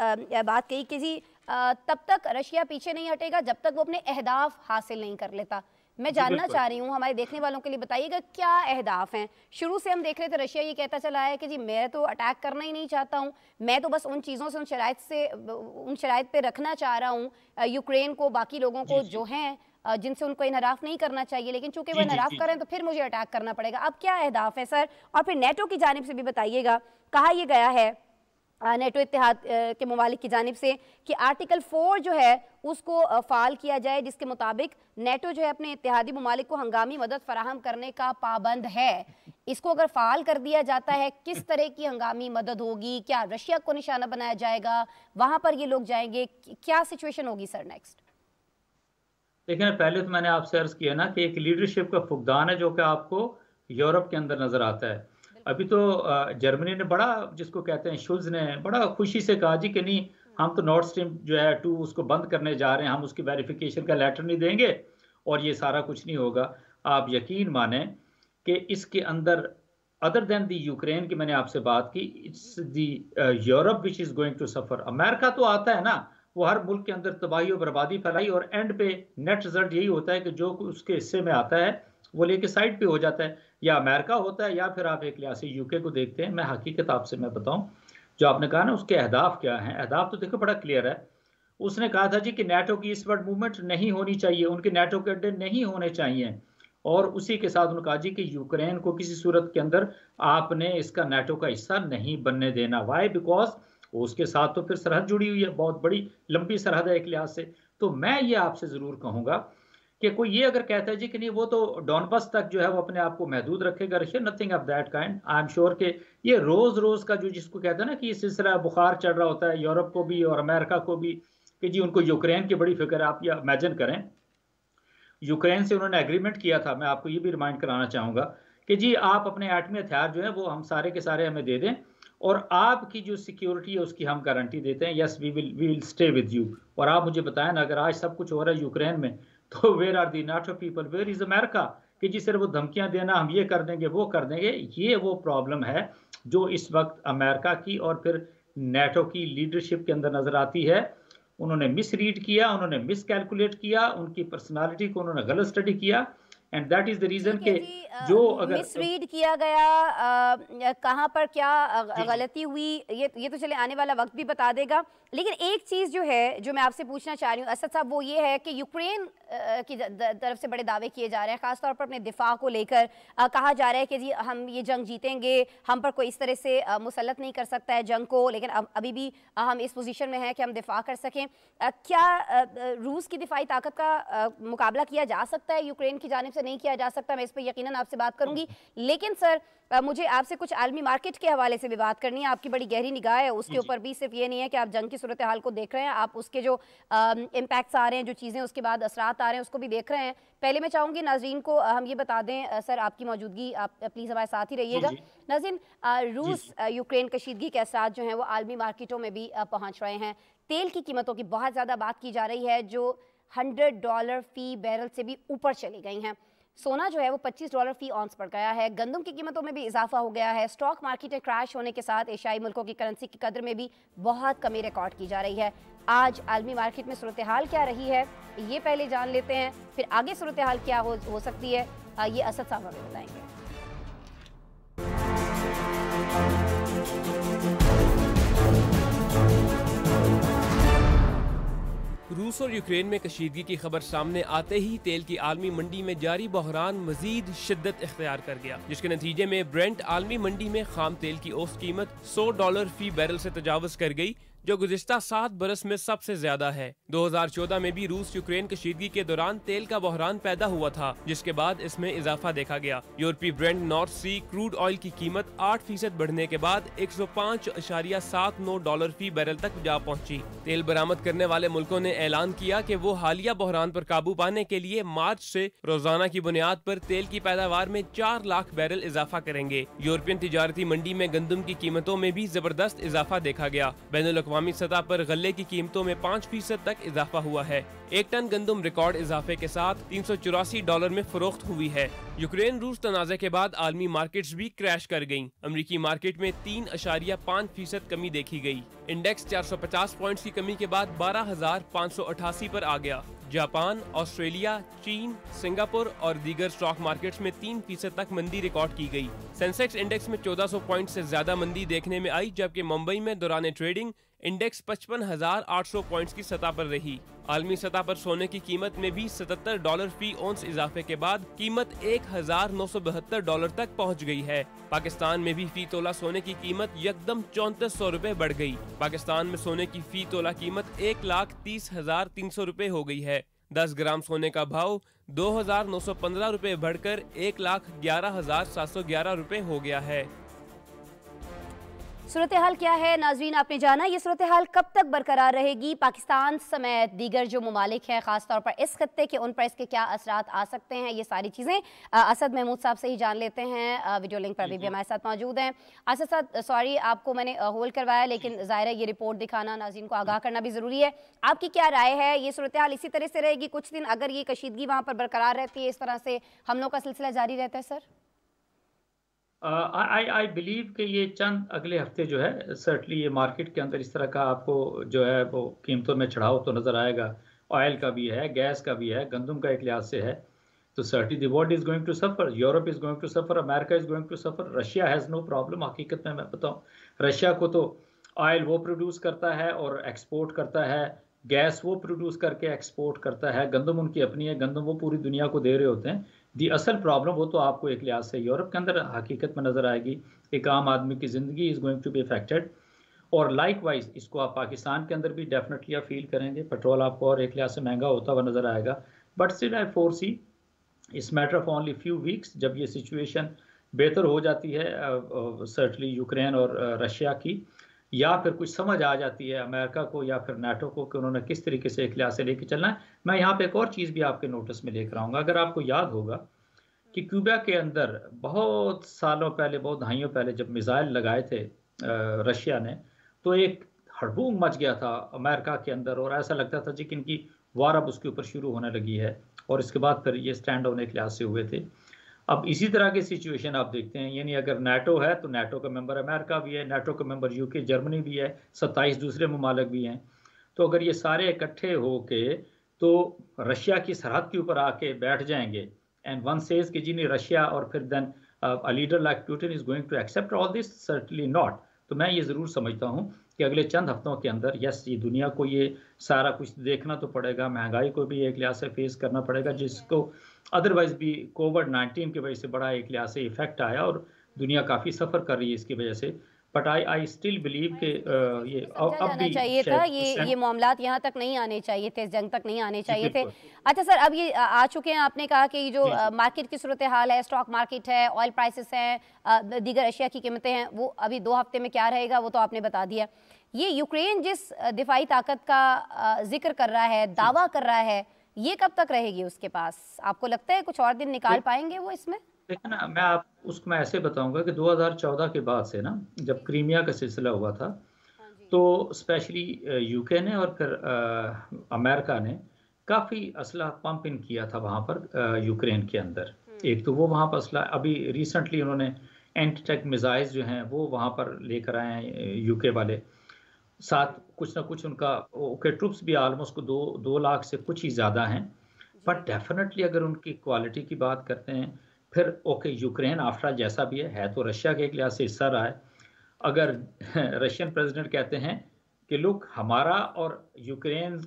बात कही कि जी तब तक रशिया पीछे नहीं हटेगा जब तक वो अपने अहदाफ हासिल नहीं कर लेता। मैं जानना चाह रही हूँ हमारे देखने वालों के लिए बताइएगा क्या अहदाफ हैं। शुरू से हम देख रहे थे रशिया ये कहता चला है कि जी मैं तो अटैक करना ही नहीं चाहता हूँ, मैं तो बस उन चीज़ों से उन शराइत पे रखना चाह रहा हूँ यूक्रेन को, बाकी लोगों को जो हैं जिनसे उनको इनहराफ नहीं करना चाहिए, लेकिन चूंकि वो इनहराफ करें तो फिर मुझे अटैक करना पड़ेगा। अब क्या अहदाफ है सर? और फिर नेटो की जानिब से भी बताइएगा, कहा यह गया है नेटो इत्तेहाद के ममालिक की जानिब से कि आर्टिकल 4 जो है उसको फ़ाल किया जाए, जिसके मुताबिक नेटो जो है अपने इत्तेहादी ममालिक को हंगामी मदद फराहम करने का पाबंद है। इसको अगर फ़ाल कर दिया जाता है किस तरह की हंगामी मदद होगी? क्या रशिया को निशाना बनाया जाएगा? वहाँ पर ये लोग जाएंगे? क्या सिचुएशन होगी सर नेक्स्ट? देखिए पहले तो मैंने आपसे अर्ज किया ना कि एक लीडरशिप का फुकदान है जो कि आपको यूरोप के अंदर नजर आता है। अभी तो जर्मनी ने बड़ा, जिसको कहते हैं शुल्ज ने, बड़ा खुशी से कहा जी कि नहीं हम तो नॉर्थ स्ट्रीम जो है 2 उसको बंद करने जा रहे हैं, हम उसकी वेरिफिकेशन का लेटर नहीं देंगे और ये सारा कुछ नहीं होगा। आप यकीन माने कि इसके अंदर अदर देन दी यूक्रेन की मैंने आपसे बात की, it's the Europe which is going to suffer. America तो आता है ना, वो हर मुल्क के अंदर तबाही और बर्बादी फैलाई और एंड पे नेट रिजल्ट यही होता है कि जो उसके हिस्से में आता है वो लेके साइड पे हो जाता है, या अमेरिका होता है या फिर आप एक लिहाज से यूके को देखते हैं। मैं हकीकत आपसे मैं बताऊं, जो आपने कहा ना उसके अहदाफ क्या हैं, अहदाफ तो देखो बड़ा क्लियर है। उसने कहा था जी कि नेटो की इस वर्ड मूवमेंट नहीं होनी चाहिए, उनके नेटो के अड्डे नहीं होने चाहिए, और उसी के साथ उन्होंने कहा जी कि यूक्रेन को किसी सूरत के अंदर आपने इसका नेटो का हिस्सा नहीं बनने देना। वाई? बिकॉज उसके साथ तो फिर सरहद जुड़ी हुई है, बहुत बड़ी लंबी सरहद है एक लिहाज से। तो मैं ये आपसे ज़रूर कहूँगा कि कोई ये अगर कहता है जी कि नहीं वो तो डॉनबस तक जो है वो अपने आप को महदूद रखेगा Russia, nothing of that kind. I am sure कि ये रोज़ का जो जिसको कहते हैं ना कि ये सिलसिला बुखार चढ़ रहा होता है यूरोप को भी और अमेरिका को भी कि जी उनको यूक्रेन की बड़ी फिक्र है। आप ये इमेजिन करें, यूक्रेन से उन्होंने एग्रीमेंट किया था, मैं आपको ये भी रिमाइंड कराना चाहूँगा कि जी आप अपने एटमी हथियार जो है वो हम सारे के सारे हमें दे दें और आपकी जो सिक्योरिटी है उसकी हम गारंटी देते हैं, yes we will stay with you. और आप मुझे बताएं ना, अगर आज सब कुछ हो रहा है यूक्रेन में, तो where are the NATO people, where is America, कि जी सिर्फ वो धमकियां देना हम ये कर देंगे वो कर देंगे। ये वो प्रॉब्लम है जो इस वक्त अमेरिका की और फिर नेटो की लीडरशिप के अंदर नजर आती है। उन्होंने मिस रीड किया, उन्होंने मिस कैलकुलेट किया, उनकी पर्सनालिटी को उन्होंने गलत स्टडी किया, and that is the reason के जो अगर मिसरीड किया गया, कहाँ पर क्या गलती हुई, ये तो चले आने वाला वक्त भी बता देगा। लेकिन एक चीज़ जो है जो मैं आपसे पूछना चाह रही हूँ असद साहब, वो ये है कि यूक्रेन की तरफ से बड़े दावे किए जा रहे हैं, खासतौर पर अपने दिफा को लेकर कहा जा रहा है कि जी हम ये जंग जीतेंगे, हम पर कोई इस तरह से मुसल्लत नहीं कर सकता है जंग को, लेकिन अभी भी हम इस पोजीशन में हैं कि हम दिफा कर सकें। क्या रूस की दिफाई ताकत का मुकाबला किया जा सकता है? यूक्रेन की जानिब से नहीं किया जा सकता, मैं इस पर यकीनन आपसे बात करूंगी। लेकिन सर मुझे आपसे कुछ आलमी मार्केट के हवाले से भी बात करनी है, आपकी बड़ी गहरी निगाह है उसके ऊपर भी। सिर्फ ये नहीं है कि आप जंग की सूरत हाल को देख रहे हैं, आप उसके जो इम्पैक्ट्स आ रहे हैं, जो चीज़ें उसके बाद असरात आ रहे हैं, उसको भी देख रहे हैं। पहले मैं चाहूँगी नाजरीन को हम ये बता दें, सर आपकी मौजूदगी, आप प्लीज़ हमारे साथ ही रहिएगा। नाज़रीन, रूस यूक्रेन कशीदगी के असरात जो हैं वो आलमी मार्केटों में भी पहुँच रहे हैं। तेल की कीमतों की बहुत ज़्यादा बात की जा रही है जो $100 फी बैरल से भी ऊपर चली गई हैं। सोना जो है वो $25 फी ऑन्स बढ़ गया है। गंदम की कीमतों में भी इजाफा हो गया है। स्टॉक मार्केट में क्रैश होने के साथ एशियाई मुल्कों की करेंसी की कदर में भी बहुत कमी रिकॉर्ड की जा रही है। आज आलमी मार्केट में सूरत हाल क्या रही है ये पहले जान लेते हैं, फिर आगे सूरत हाल क्या हो सकती है ये असद साहब हमें बताएंगे। रूस और यूक्रेन में कशीदगी की खबर सामने आते ही तेल की आलमी मंडी में जारी बहरान मजीद शिद्दत इख्तियार कर गया, जिसके नतीजे में ब्रेंट आलमी मंडी में खाम तेल की औसत कीमत $100 फी बैरल से तजावज कर गई, जो गुज़िश्ता 7 बरस में सबसे ज्यादा है। 2014 में भी रूस यूक्रेन कशीदगी के दौरान तेल का बहरान पैदा हुआ था, जिसके बाद इसमें इजाफा देखा गया। यूरोपीय ब्रेंट नॉर्थ सी क्रूड ऑयल की कीमत 8% बढ़ने के बाद $105.79 फी बैरल तक जा पहुंची। तेल बरामद करने वाले मुल्कों ने ऐलान किया कि वो हालिया बहरान पर काबू पाने के लिए मार्च से रोजाना की बुनियाद पर तेल की पैदावार में 4 लाख बैरल इजाफा करेंगे। यूरोपियन तिजारती मंडी में गंदम की कीमतों में भी जबरदस्त इजाफा देखा गया। बैनुल-अक़वामी सतह पर गल्ले की कीमतों में 5% तक इजाफा हुआ है। 1 टन गंदम रिकॉर्ड इजाफे के साथ $384 में फरोख्त हुई है। यूक्रेन रूस तनाज़े के बाद आलमी मार्केट्स भी क्रैश कर गईं। अमरीकी मार्केट में 3.5% कमी देखी गई। इंडेक्स 450 पॉइंट्स की कमी के बाद 12,588 पर आ गया। जापान, ऑस्ट्रेलिया, चीन, सिंगापुर और दीगर स्टॉक मार्केट्स में 3% तक मंदी रिकॉर्ड की गई। सेंसेक्स इंडेक्स में 1400 पॉइंट से ज्यादा मंदी देखने में आई, जबकि मुंबई में दौरान ट्रेडिंग इंडेक्स 55,800 पॉइंट्स की सतह पर रही। आलमी सतह पर सोने की कीमत में भी $77 फी औंस इजाफे के बाद कीमत $1,972 तक पहुंच गई है। पाकिस्तान में भी फी तोला सोने की कीमत यकदम 3400 रुपए बढ़ गई। पाकिस्तान में सोने की फी तोला कीमत 1,30,300 रुपए हो गई है। 10 ग्राम सोने का भाव 2,915 रुपए बढ़कर 1,11,711 रुपए हो गया है। सूरत हाल क्या है नाजरीन, आपने जाना। ये सूरत हाल कब तक बरकरार रहेगी? पाकिस्तान समेत दीगर जो ममालिक हैं, खासतौर पर इस खत्ते के, उन पर इसके क्या असरात आ सकते हैं, ये सारी चीज़ें असद महमूद साहब से ही जान लेते हैं। वीडियो लिंक पर भी हमारे साथ मौजूद हैं। असद साहब, सॉरी आपको मैंने होल्ड करवाया, लेकिन ज़ाहिर है ये रिपोर्ट दिखाना, नाज़रीन को आगाह करना भी ज़रूरी है। आपकी क्या राय है? ये सूरत हाल इसी तरह से रहेगी कुछ दिन, अगर ये कशीदगी वहाँ पर बरकरार रहती है, इस तरह से हमलों का सिलसिला जारी रहता है? सर आई बिलीव कि ये चंद अगले हफ्ते जो है सर्टली ये मार्केट के अंदर इस तरह का आपको जो है वो कीमतों में चढ़ाव तो नज़र आएगा। ऑयल का भी है, गैस का भी है, गंदम का एक लिहाज से है। तो certainly the world is going to suffer, Europe is going to suffer, America is going to suffer, Russia has no problem. हकीकत में मैं बताऊँ, रशिया को तो ऑयल वो प्रोड्यूस करता है और एक्सपोर्ट करता है, गैस वो प्रोड्यूस करके एक्सपोर्ट करता है, गंदम उनकी अपनी है, गंदम वो पूरी दुनिया को दे रहे होते हैं। दी असल प्रॉब्लम वो तो आपको एक लिहाज से यूरोप के अंदर हकीकत में नज़र आएगी। एक आम आदमी की ज़िंदगी is going to be affected, और लाइक वाइज इसको आप पाकिस्तान के अंदर भी डेफिनेटली आप फील करेंगे। पेट्रोल आपको और एक लिहाज से महंगा होता हुआ नज़र आएगा। बट स्टिल आई फोर सी इस matter of only few weeks, जब ये सिचुएशन बेहतर हो जाती है सर्टली यूक्रेन और रशिया की, या फिर कुछ समझ आ जाती है अमेरिका को या फिर नाटो को कि उन्होंने किस तरीके से एक लिहाज से लेके चलना है। मैं यहाँ पे एक और चीज़ भी आपके नोटिस में लेकर आऊँगा। अगर आपको याद होगा कि क्यूबा के अंदर बहुत सालों पहले, बहुत दहाइयों पहले जब मिसाइल लगाए थे रशिया ने, तो एक हड़बूंग मच गया था अमेरिका के अंदर, और ऐसा लगता था जी कि इनकी वार अब उसके ऊपर शुरू होने लगी है, और इसके बाद फिर ये स्टैंड डाउन एक लिहाज से हुए थे। अब इसी तरह की सिचुएशन आप देखते हैं, यानी अगर नाटो है तो नाटो का मेंबर अमेरिका भी है, नाटो का मेंबर यूके जर्मनी भी है, 27 दूसरे ममालिक भी हैं। तो अगर ये सारे इकट्ठे होके तो रशिया की सरहद के ऊपर आके बैठ जाएंगे, एंड वन सेज कि जी नहीं रशिया और फिर then a leader like Putin is going to accept all this, certainly not. तो मैं ये ज़रूर समझता हूँ कि अगले चंद हफ्तों के अंदर यस, ये दुनिया को ये सारा कुछ देखना तो पड़ेगा, महंगाई को भी एक लिहाज से फेस करना पड़ेगा, जिसको अदरवाइज भी कोविड-19 की वजह से बड़ा एक लिहाज से इफेक्ट आया और दुनिया काफ़ी सफ़र कर रही है इसकी वजह से। बट आई स्टिल बिलीव कि ये अब भी चाहिए था, ये मामलात यहाँ तक नहीं आने चाहिए थे, इस जंग तक नहीं आने चाहिए थे। अच्छा सर, अब ये आ चुके हैं, आपने कहा कि जो मार्केट की सूरत हाल है, स्टॉक मार्केट है, ऑयल प्राइसेस हैं, दीगर अशिया की कीमतें हैं, वो अभी 2 हफ्ते में क्या रहेगा वो तो आपने बता दिया। ये यूक्रेन जिस दिफाई ताकत का जिक्र कर रहा है, दावा कर रहा है, ये कब तक रहेगी उसके पास? आपको लगता है कुछ और दिन निकाल पाएंगे वो इसमें? देखिए ना, मैं ऐसे बताऊंगा कि 2014 के बाद से ना, जब क्रीमिया का सिलसिला हुआ था, तो स्पेशली यूके ने और फिर अमेरिका ने काफ़ी असला पंप इन किया था वहाँ पर यूक्रेन के अंदर। एक तो वो वहाँ पर असला, अभी रिसेंटली उन्होंने एंटी टैंक मिसाइल्स जो हैं वो वहाँ पर लेकर आए हैं यूके वाले, साथ कुछ ना कुछ उनका ओके ट्रूप्स भी ऑलमोस्ट 2 लाख से कुछ ही ज़्यादा हैं। बट डेफिनेटली अगर उनकी क्वालिटी की बात करते हैं, फिर ओके यूक्रेन आफ्टर जैसा भी है तो रशिया के एक लिहाज से हिस्सा रहा है। अगर रशियन प्रेसिडेंट कहते हैं कि लुक, हमारा और यूक्रेन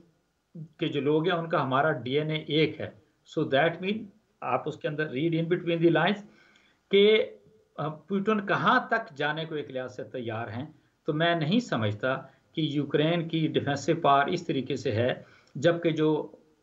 के जो लोग हैं उनका हमारा डीएनए एक है, सो दैट मीन आप उसके अंदर read in between the lines कि पुतिन कहाँ तक जाने को एक लिहाज से तैयार हैं। तो मैं नहीं समझता कि यूक्रेन की डिफेंसिव पावर इस तरीके से है, जबकि जो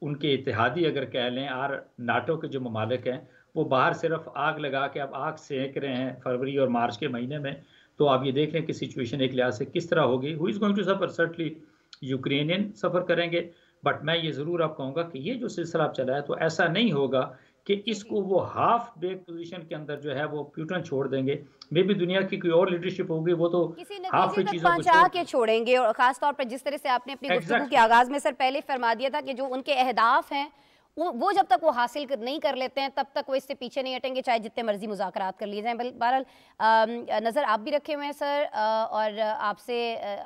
उनके इत्तेहादी अगर कह लें और नाटो के जो ममालिक हैं वो बाहर सिर्फ आग लगा के अब आग सेक रहे हैं फरवरी और मार्च के महीने में। तो आप ये देख लें कि सिचुएशन एक लिहाज से किस तरह होगी। Who is going to suffer? Certainly Ukrainian suffer करेंगे, बट मैं ये ज़रूर आप कहूँगा कि ये जो सिलसिला चला है तो ऐसा नहीं होगा कि इसको वो हाफ बेक पोजीशन के अंदर जो है वो पुतिन छोड़ देंगे। मे भी दुनिया की कोई और लीडरशिप होगी वो तो हाफ ही चीज़ों को छोड़ेंगे। और खास तौर पर जिस तरह से आपने अपनी गुफ्तगू के आगाज में सर पहले फरमा दिया था कि जो उनके अहदाफ हैं वो जब तक वो हासिल नहीं कर लेते हैं तब तक वो इससे पीछे नहीं हटेंगे, चाहे जितने मर्जी मुज़ाकरात कर लिए जाएं। बहरहाल नज़र आप भी रखे हुए हैं सर, और आपसे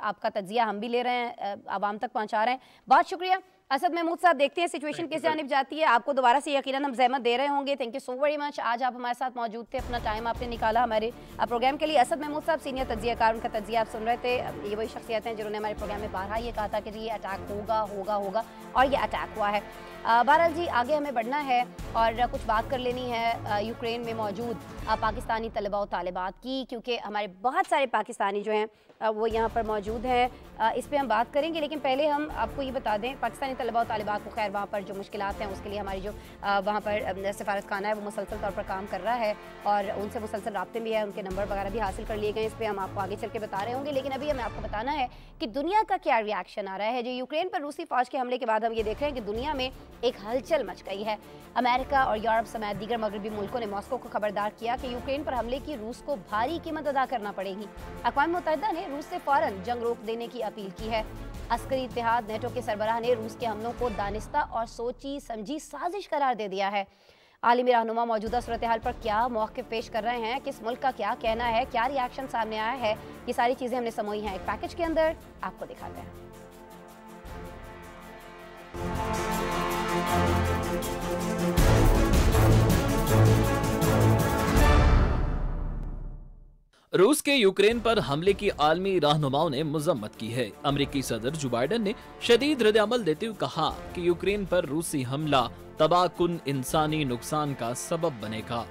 आपका तज्जिया हम भी ले रहे हैं, आवाम तक पहुंचा रहे हैं। बहुत शुक्रिया असद महमूद साहब। देखते हैं सिचुएशन किस जानिब जाती है। आपको दोबारा से यकीनन हम ज़हमत दे रहे होंगे। Thank you so very much, आज आप हमारे साथ मौजूद थे, अपना टाइम आपने निकाला हमारे प्रोग्राम के लिए। असद महमूद साहब सीनियर तज्जियाकार, उनका तज्जिया आप सुन रहे थे। ये वही शख्सियत हैं जिन्होंने हमारे प्रोग्राम में बारहा ये कहा था कि जी ये अटैक होगा होगा होगा, और ये अटैक हुआ है। बहरहाल जी आगे हमें बढ़ना है और कुछ बात कर लेनी है यूक्रेन में मौजूद पाकिस्तानी तलबा और तालिबात की, क्योंकि हमारे बहुत सारे पाकिस्तानी जो हैं वो यहाँ पर मौजूद हैं। इस पर हम बात करेंगे, लेकिन पहले हम आपको ये बता दें पाकिस्तानी तलबा और तालिबात को खैर वहाँ पर जो मुश्किलात हैं उसके लिए हमारी जो वहाँ पर सफारत खाना है वो मुसलसल तौर पर काम कर रहा है और उनसे मुसलसल राब्ते भी है, उनके नंबर वगैरह भी हासिल कर लिए गए। इस पर हम आपको आगे चल के बता रहे होंगे, लेकिन अभी हमें आपको बताना है कि दुनिया का क्या रिएक्शन आ रहा है। जो यूक्रेन पर रूसी फौज के हमले के बाद हम ये देख रहे हैं कि दुनिया में एक हलचल मच गई है। अमेरिका और यूरोप समेत दीगर मगरबी मुल्कों ने मॉस्को को खबरदार किया कि यूक्रेन पर हमले की रूस को भारी कीमत अदा करना पड़ेगी। अक़वाम मुत्तहिदा ने रूस से फौरन जंग रोक देने की अपील की है। अस्करी इत्तेहाद नेटो के सरबराह ने रूस के हमलों को दानिस्ता और सोची समझी साजिश करार दे दिया है। आलमी रहनुमा मौजूदा सूरत हाल पर क्या मौक़िफ़ पेश कर रहे हैं, किस मुल्क का क्या कहना है, क्या रिएक्शन सामने आया है, ये सारी चीज़ें हमने समोई हैं एक पैकेज के अंदर, आपको दिखाते हैं। रूस के यूक्रेन पर हमले की आलमी रहनुमाओं ने मजम्मत की है। अमेरिकी सदर जो बाइडेन ने शदीद रद्द-ए-अमल देते हुए कहा कि यूक्रेन पर रूसी हमला तबाहकुन इंसानी नुकसान का सबब बनेगा।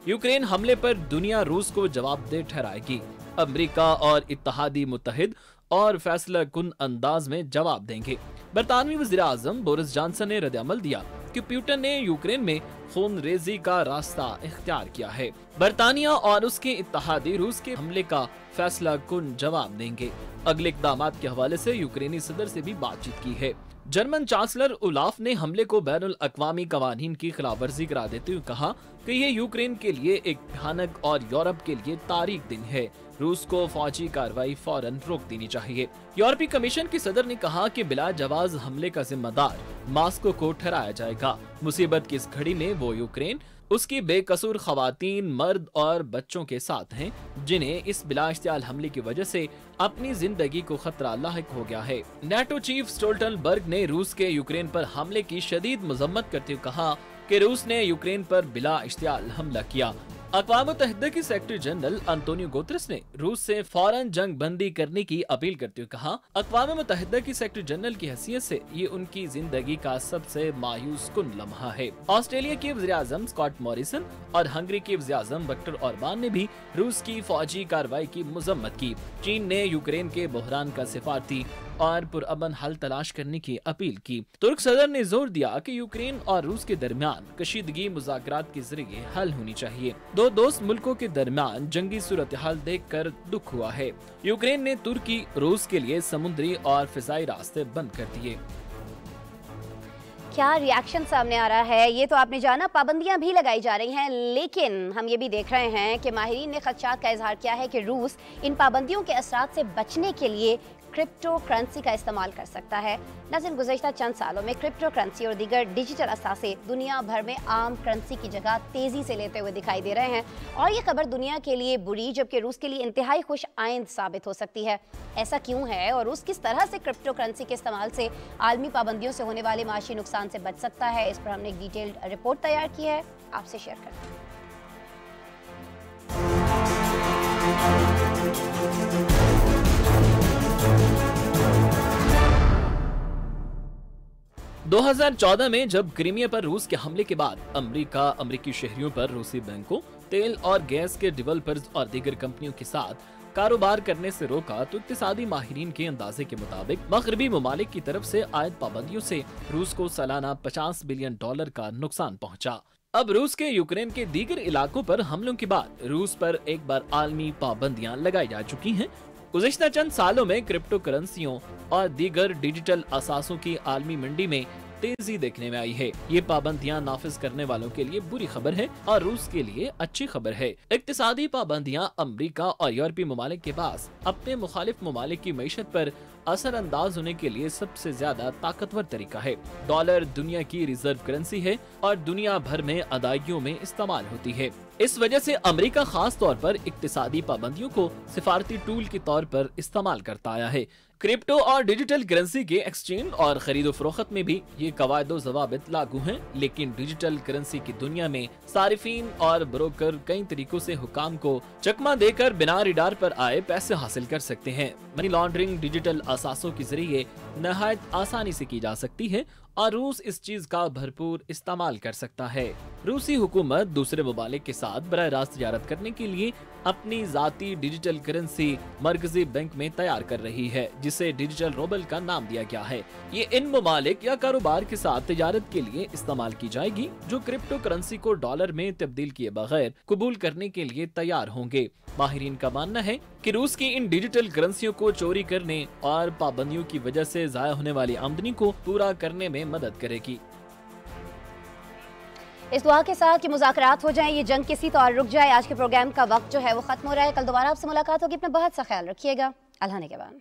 यूक्रेन हमले पर दुनिया रूस को जवाबदेह ठहराएगी। अमेरिका और इत्तेहादी मुत्तहिद और फैसला कुन अंदाज में जवाब देंगे। बरतानवी वज़ीर-ए-आज़म बोरिस जॉनसन ने रद्द-ए-अमल दिया कि पुतिन ने यूक्रेन में खून रेजी का रास्ता इख्तियार किया है। बरतानिया और उसके इत्तेहादी रूस के हमले का फैसला कुन जवाब देंगे। अगले इक़दामात के हवाले से यूक्रेनी सदर से भी बातचीत की है। जर्मन चांसलर उलाफ ने हमले को बैनुल अक़वामी कवानीन की खिलाफ वर्जी करार देते हुए कहा कि ये यूक्रेन के लिए एक भयानक और यूरोप के लिए तारीख दिन है। रूस को फौजी कार्रवाई फौरन रोक देनी चाहिए। यूरोपीय कमीशन के सदर ने कहा कि बिला जवाज हमले का जिम्मेदार मॉस्को को ठहराया जाएगा। मुसीबत की इस घड़ी में वो यूक्रेन उसकी बेकसूर खवातीन, मर्द और बच्चों के साथ हैं, जिन्हें इस बिला इख्तियार हमले की वजह से अपनी जिंदगी को खतरा लाहिक हो गया है। नेटो चीफ स्टोल्टनबर्ग ने रूस के यूक्रेन पर हमले की शदीद मजम्मत करते हुए कहा कि रूस ने यूक्रेन पर बिला इख्तियार हमला किया। अक़वाम मुत्तहिदा के सेक्रेटरी जनरल अंतोनियो गुतेरेस ने रूस से फौरन जंग बंदी करने की अपील करते हुए कहा, अक़वाम मुत्तहिदा की सेक्रेटरी जनरल की हैसियत से ये उनकी जिंदगी का सबसे मायूस कुन लम्हा है। ऑस्ट्रेलिया के वज़ीर-ए-आज़म स्कॉट मॉरिसन और हंगरी के वज़ीर-ए-आज़म विक्टर ओरबान ने भी रूस की फौजी कार्रवाई की मजम्मत की। चीन ने यूक्रेन के बहरान का सिफारती और पुरअमन हल तलाश करने की अपील की। तुर्क सदर ने जोर दिया कि यूक्रेन और रूस के दरमियान कशीदगी मुज़ाकरात के जरिए हल होनी चाहिए। दो दोस्त मुल्कों के दरमियान जंगी सूरत हाल देखकर दुख हुआ है। यूक्रेन ने तुर्की रूस के लिए समुद्री और फिजाई रास्ते बंद कर दिए। क्या रिएक्शन सामने आ रहा है ये तो आपने जाना। पाबंदियां भी लगाई जा रही हैं, लेकिन हम ये भी देख रहे हैं कि माहिरीन ने खदशात का इजहार किया है कि रूस इन पाबंदियों के असरात से बचने के लिए क्रिप्टो करेंसी का इस्तेमाल कर सकता है। नाज़रीन, गुज़श्ता चंद सालों में क्रिप्टो करेंसी और दीगर डिजिटल असासे दुनिया भर में आम करेंसी की जगह तेज़ी से लेते हुए दिखाई दे रहे हैं और ये खबर दुनिया के लिए बुरी जबकि रूस के लिए इंतहाई खुश आइंद साबित हो सकती है। ऐसा क्यों है और रूस किस तरह से क्रिप्टो करेंसी के इस्तेमाल से आलमी पाबंदियों से होने वाले माशी नुकसान से बच सकता है, इस पर हमने एक डिटेल्ड रिपोर्ट तैयार की है, आपसे शेयर करते हैं। 2014 में जब क्रीमिया पर रूस के हमले के बाद अमेरिकी शहरियों पर रूसी बैंकों, तेल और गैस के डेवलपर्स और दीगर कंपनियों के साथ कारोबार करने से रोका तो इक्तिसादी माहिरीन के अंदाजे के मुताबिक मगरबी ममालिक की तरफ से आयद पाबंदियों से रूस को सालाना $50 बिलियन का नुकसान पहुंचा। अब रूस के यूक्रेन के दीगर इलाकों पर हमलों के बाद रूस पर एक बार आलमी पाबंदियां लगाई जा चुकी हैं। गुज़श्ता चंद सालों में क्रिप्टो करेंसियों और दीगर डिजिटल असासों की आलमी मंडी में तेजी देखने में आई है। ये पाबंदियां नाफिज करने वालों के लिए बुरी खबर है और रूस के लिए अच्छी खबर है। इक्तिसादी पाबंदियां अमेरिका और यूरोपीय ममालिक के पास अपने मुखालिफ ममालिक की मईशत पर असरअंदाज होने के लिए सबसे ज्यादा ताकतवर तरीका है। डॉलर दुनिया की रिजर्व करेंसी है और दुनिया भर में अदायगियों में इस्तेमाल होती है। इस वजह से अमेरिका खास तौर पर इक्तिसादी पाबंदियों को सिफारती टूल के तौर पर इस्तेमाल करता आया है। क्रिप्टो और डिजिटल करेंसी के एक्सचेंज और खरीदो फरोख्त में भी ये कवायदो ज़वाबित लागू हैं, लेकिन डिजिटल करेंसी की दुनिया में सारिफीन और ब्रोकर कई तरीकों से हुकाम को चकमा देकर बिना रिडार पर आए पैसे हासिल कर सकते हैं। मनी लॉन्ड्रिंग डिजिटल असासों के जरिए नहायत आसानी से की जा सकती है और रूस इस चीज का भरपूर इस्तेमाल कर सकता है। रूसी हुकूमत दूसरे ममालिक के साथ बराह रास्त तिजारत करने के लिए अपनी जाती डिजिटल करेंसी मरकजी बैंक में तैयार कर रही है, जिसे डिजिटल रूबल का नाम दिया गया है। ये इन ममालिक या कारोबार के साथ तिजारत के लिए इस्तेमाल की जाएगी जो क्रिप्टो करेंसी को डॉलर में तब्दील किए बगैर कबूल करने के लिए तैयार होंगे। माहिरीन का मानना है कि रूस की इन डिजिटल करेंसियों को चोरी करने और पाबंदियों की वजह से जाया होने वाली आमदनी को पूरा करने में मदद करेगी। इस दुआ के साथ कि मुज़ाकरात हो जाएं, ये जंग किसी तौर रुक जाए। आज के प्रोग्राम का वक्त जो है वो खत्म हो रहा है। कल दोबारा आपसे मुलाकात होगी। अपना बहुत सा ख्याल रखिएगा। अल्लाह ने के बाद।